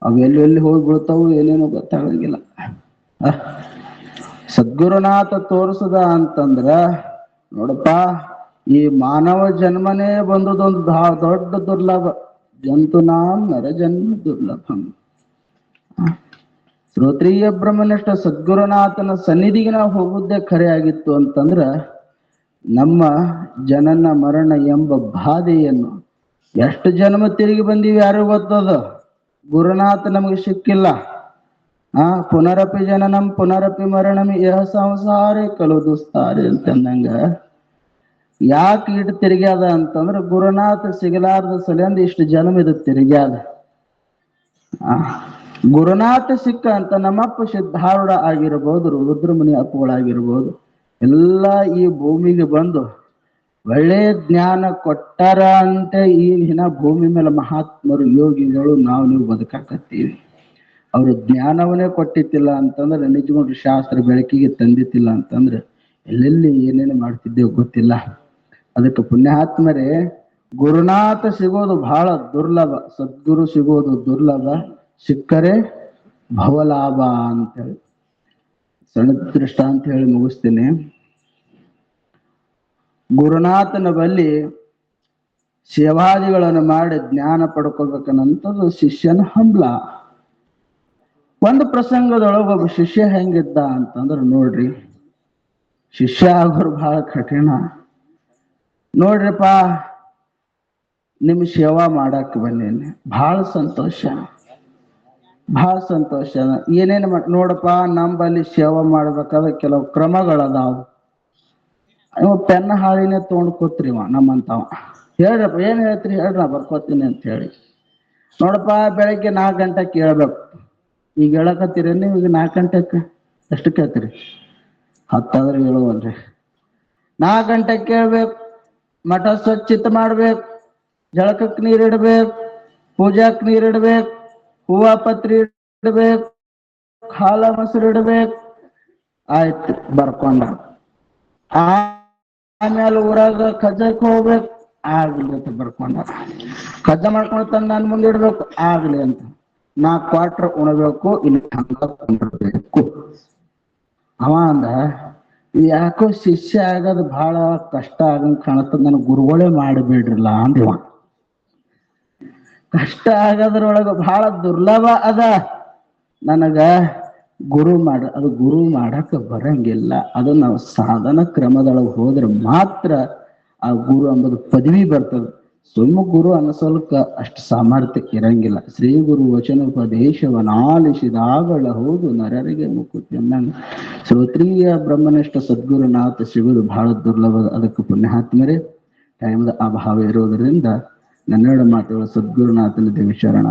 ಅವು ಎಲ್ಲಿ ಹೋಗಿ ಬೀಳ್ತಾವು ಏನೇನೋ ಗೊತ್ತಾಗಂಗಿಲ್ಲ. ಸದ್ಗುರುನಾಥ ತೋರಿಸದ ಅಂತಂದ್ರ ನೋಡಪ್ಪ, ಈ ಮಾನವ ಜನ್ಮನೇ ಬಂದದೊಂದು ದೊಡ್ಡ ದುರ್ಲಭ. ಜಂತುನಾಂ ನರ ಜನ್ಮ ದುರ್ಲಭಂ. ಶ್ರೋತ್ರಿಯ ಬ್ರಹ್ಮನಿಷ್ಠ ಸದ್ಗುರುನಾಥನ ಸನ್ನಿಧಿಗೆ ನಾವು ಹೋಗುವುದೇ ಖರೆ ಆಗಿತ್ತು ಅಂತಂದ್ರ ನಮ್ಮ ಜನನ ಮರಣ ಎಂಬ ಬಾಧೆಯನ್ನು ಎಷ್ಟು ಜನ್ಮ ತಿರುಗಿ ಬಂದೀವಿ ಯಾರಿಗೂ ಗೊತ್ತದ. ಗುರುನಾಥ ನಮಗೆ ಸಿಕ್ಕಿಲ್ಲ. ಪುನರಪಿ ಜನನಂ ಪುನರಪಿ ಮರಣಂ ಯಹ ಸಂಸಾರೇ ಕಲು ದುಸ್ತಾರೆ ಅಂತಂದಂಗ ಯಾಕೆ ಇಟ್ಟು ತಿರುಗ್ಯಾದ ಅಂತಂದ್ರೆ ಗುರುನಾಥ ಸಿಗಲಾರ್ದ ಸಲಿಂದ ಇಷ್ಟು ಜನ್ಮ ಇದು ತಿರುಗ್ಯಾದ. ಗುರುನಾಥ ಸಿಕ್ಕ ಅಂತ ನಮ್ಮಪ್ಪ ಸಿದ್ಧಾರೂಢ ಆಗಿರ್ಬೋದು, ರುದ್ರಮುನಿ ಅಪ್ಪಗಳಾಗಿರ್ಬೋದು, ಎಲ್ಲ ಈ ಭೂಮಿಗೆ ಬಂದು ಒಳ್ಳೆ ಜ್ಞಾನ ಕೊಟ್ಟಾರ ಅಂತ ಈಗಿನ ಭೂಮಿ ಮೇಲೆ ಮಹಾತ್ಮರು ಯೋಗಿಗಳು ನೀವು ಬದುಕಾಕತ್ತೀವಿ. ಅವರು ಜ್ಞಾನವನ್ನೇ ಕೊಟ್ಟಿತ್ತಿಲ್ಲ ಅಂತಂದ್ರೆ ನಿಜಗೊಂಡು ಶಾಸ್ತ್ರ ಬೆಳಕಿಗೆ ತಂದಿತ್ತಿಲ್ಲ ಅಂತಂದ್ರೆ ಎಲ್ಲೆಲ್ಲಿ ಏನೇನು ಮಾಡ್ತಿದ್ದೇವೆ ಗೊತ್ತಿಲ್ಲ. ಅದಕ್ಕೆ ಪುಣ್ಯಾತ್ಮರೇ, ಗುರುನಾಥ ಸಿಗೋದು ಬಹಳ ದುರ್ಲಭ, ಸದ್ಗುರು ಸಿಗೋದು ದುರ್ಲಭ, ಸಿಕ್ಕರೆ ಭವಲಾಭ ಅಂತೇಳಿ ಸಣ್ಣ ದೃಷ್ಟ ಅಂತ ಹೇಳಿ ಮುಗಿಸ್ತೇನೆ. ಗುರುನಾಥನ ಬಳಿ ಸೇವಾದಿಗಳನ್ನು ಮಾಡಿ ಜ್ಞಾನ ಪಡ್ಕೋಬೇಕನ್ನಂಥದ್ದು ಶಿಷ್ಯನ ಹಂಬಲ. ಒಂದು ಪ್ರಸಂಗದೊಳಗೆ ಒಬ್ಬ ಶಿಷ್ಯ ಹೆಂಗಿದ್ದ ಅಂತಂದ್ರೆ ನೋಡ್ರಿ, ಶಿಷ್ಯ ಆಗೋರು ಬಹಳ ಕಠಿಣ. ನೋಡ್ರಿಪ್ಪ, ನಿಮ್ ಸೇವಾ ಮಾಡಕ್ ಬಂದೇನೆ, ಬಹಳ ಸಂತೋಷ, ಬಹಳ ಸಂತೋಷ. ಏನೇನು ನೋಡಪ್ಪ, ನಂಬಲ್ಲಿ ಸೇವಾ ಮಾಡ್ಬೇಕಾದ್ರೆ ಕೆಲವು ಕ್ರಮಗಳದಾವು. ಇವ ಪೆನ್ನ ಹಾಳಿನೇ ತೊಗೊಂಡು ಕೂತ್ರಿವ ನಮ್ಮಂತವ. ಹೇಳ್ರಪ್ಪ, ಏನ್ ಹೇಳ್ತೀರಿ ಹೇಳ್ರಿ, ನಾ ಬರ್ಕೋತೀನಿ ಅಂತ ಹೇಳಿ. ನೋಡಪ್ಪ, ಬೆಳಗ್ಗೆ 4 ಗಂಟೆಗೆ ಹೇಳ್ಬೇಕು. ಈಗ ಹೇಳಕತ್ತೀರಿ ನೀವು, ಈಗ 4 ಗಂಟೆಗೆ ಎಷ್ಟು ಕೇಳ್ತೀರಿ? 10 ಆದ್ರೆ ಹೇಳುವಲ್ರಿ. 4 ಗಂಟೆಗೆ ಕೇಳ್ಬೇಕು, ಮಠ ಸ್ವಚ್ಛತೆ ಮಾಡ್ಬೇಕು, ಜಳಕಕ್ಕೆ ನೀರಿಡ್ಬೇಕು, ಪೂಜಾಕ್ ನೀರಿಡ್ಬೇಕು, ಹೂವ ಪತ್ರಿ ಇಡ್ಬೇಕು, ಹಾಲ ಮೊಸರು ಇಡ್ಬೇಕು. ಆಯ್ತು, ಬರ್ಕೊಂಡ. ಆಮೇಲೆ ಊರಾಗ ಕಜ್ಜಾಕ್ ಹೋಗ್ಬೇಕು, ಆಗ್ಲಿ ಅಂತ ಬರ್ಕೊಂಡ. ಕಜ್ಜ ಮಾಡ್ಕೊಂಡು ತಂದು ನಾನು ಮುಂದೆ ಇಡ್ಬೇಕು, ಆಗ್ಲಿ ಅಂತ. 4 ಕ್ವಾರ್ಟರ್ ಉಣಬೇಕು, ಇಲ್ಲಿ ಕೊಂಡಿರ್ಬೇಕು. ಅವ ಅಂದ, ಯಾಕೋ ಶಿಷ್ಯ ಆಗೋದು ಬಹಳ ಕಷ್ಟ ಆಗಂಗ್ ಕಾಣತ್ತದ, ನನಗೆ ಗುರುಗಳೇ ಮಾಡಿಬಿಡ್ರಲ್ಲ ಅಂದಿವ. ಕಷ್ಟ ಆಗೋದ್ರೊಳಗ ಬಹಳ ದುರ್ಲಭ ಅದ, ನನಗ ಅದು ಗುರು ಮಾಡಕ ಬರಂಗಿಲ್ಲ. ಅದು ನಾವು ಸಾಧನ ಕ್ರಮದೊಳಗೆ ಹೋದ್ರೆ ಮಾತ್ರ ಆ ಗುರು ಎಂಬುದು ಪದವಿ ಬರ್ತದೆ. ಸುಮ್ಮ ಗುರು ಅನಸಲ್ಕ ಅಷ್ಟು ಸಾಮರ್ಥ್ಯ ಇರಂಗಿಲ್ಲ. ಶ್ರೀ ಗುರು ವಚನೋಪದೇಶವನಾಲಿಸಿದಾಗಳ ಹೌದು ನರರಿಗೆ ಮುಕುತಿ ಅನ್ನಂಗ ಶ್ರೋತ್ರಿಯ ಬ್ರಹ್ಮನಿಷ್ಠ ಸದ್ಗುರುನಾಥ ಸಿಗುವುದು ಬಹಳ ದುರ್ಲಭ. ಅದಕ್ಕೆ ಪುಣ್ಯಾತ್ಮರೇ, ಟೈಮ್ದ ಅಭಾವ ಇರೋದರಿಂದ ನನ್ನೆರಡು ಮಾತುಗಳು ಸದ್ಗುರುನಾಥನ ದೇವಶರಣ.